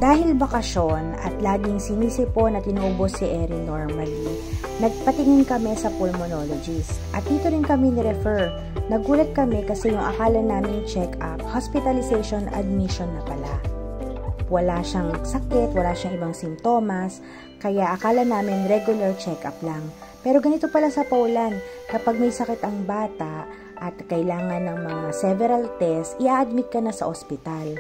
Dahil bakasyon at laging sinisipon at inubos si Erin normally, nagpatingin kami sa pulmonologist at dito rin kami ni-refer. Nagulat kami kasi yung akala namin check-up, hospitalization admission na pala. Wala siyang sakit, wala siyang ibang simptomas, kaya akala namin regular check-up lang. Pero ganito pala sa Poland, kapag may sakit ang bata at kailangan ng mga several tests, i-admit ka na sa ospital.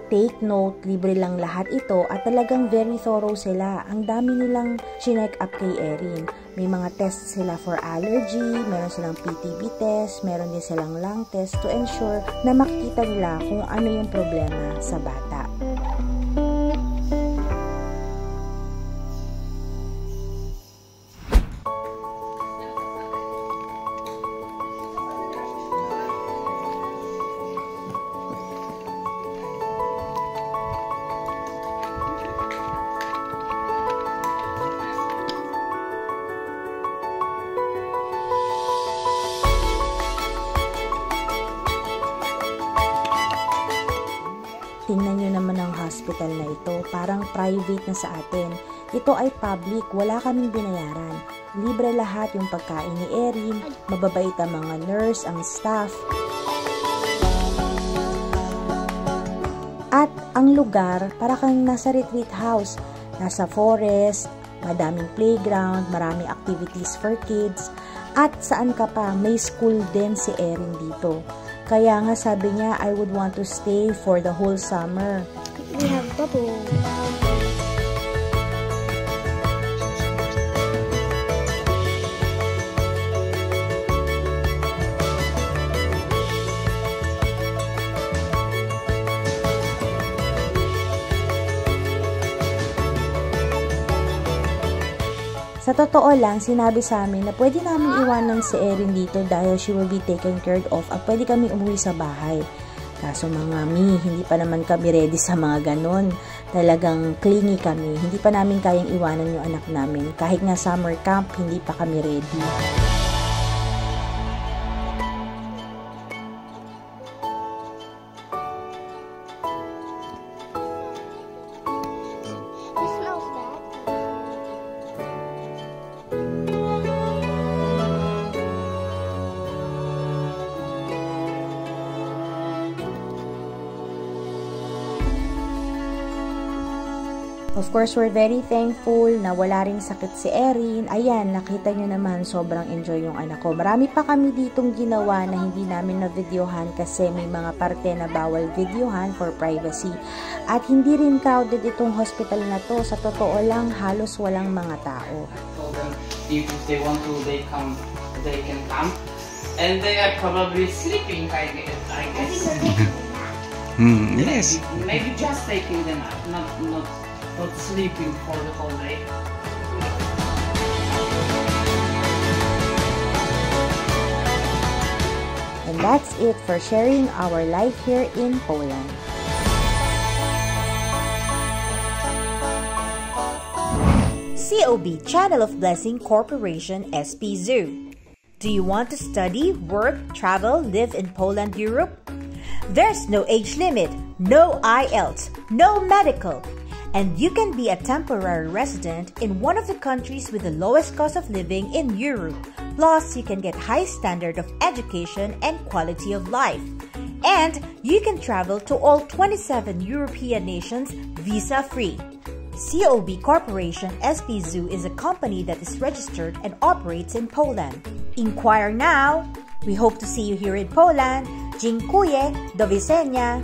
Take note, libre lang lahat ito at talagang very thorough sila. Ang dami nilang chinek up kay Erin. May mga tests sila for allergy, meron silang PTB test, meron din silang lung test to ensure na makikita nila kung ano yung problema sa bata. Tingnan nyo naman ang hospital na ito, parang private na sa atin. Ito ay public, wala kaming binayaran. Libre lahat yung pagkain ni Erin, mababait ang mga nurse, ang staff. At ang lugar, para kang nasa retreat house, nasa forest, madaming playground, maraming activities for kids. At saan ka pa, may school din si Erin dito. Kaya nga sabi niya, I would want to stay for the whole summer. We have bubbles. Sa totoo lang, sinabi sa amin na pwede namin iwanan si Erin dito dahil she will be taken care of at pwede kami umuwi sa bahay. Kaso mga hindi pa naman kami ready sa mga ganon. Talagang clingy kami. Hindi pa namin kayang iwanan yung anak namin. Kahit nga summer camp, hindi pa kami ready. Of course, we're very thankful na wala ring sakit si Erin. Ayan, nakita nyo naman, sobrang enjoy yung anak ko. Marami pa kami ditong ginawa na hindi namin na-videohan kasi may mga parte na bawal videohan for privacy. At hindi rin crowded itong hospital na to. Sa totoo lang, halos walang mga tao. If they want to, they can come. And they are probably sleeping, I guess. Yes. Maybe just taking them out, not sleeping for the whole day. And that's it for sharing our life here in Poland. COB, Channel of Blessing Corporation, SP Zoo. Do you want to study, work, travel, live in Poland, Europe? There's no age limit, no IELTS, no medical, and you can be a temporary resident in one of the countries with the lowest cost of living in Europe. Plus, you can get high standard of education and quality of life. And you can travel to all 27 European nations visa-free. COB Corporation SP Zoo is a company that is registered and operates in Poland. Inquire now! We hope to see you here in Poland. Dziękuję, do widzenia!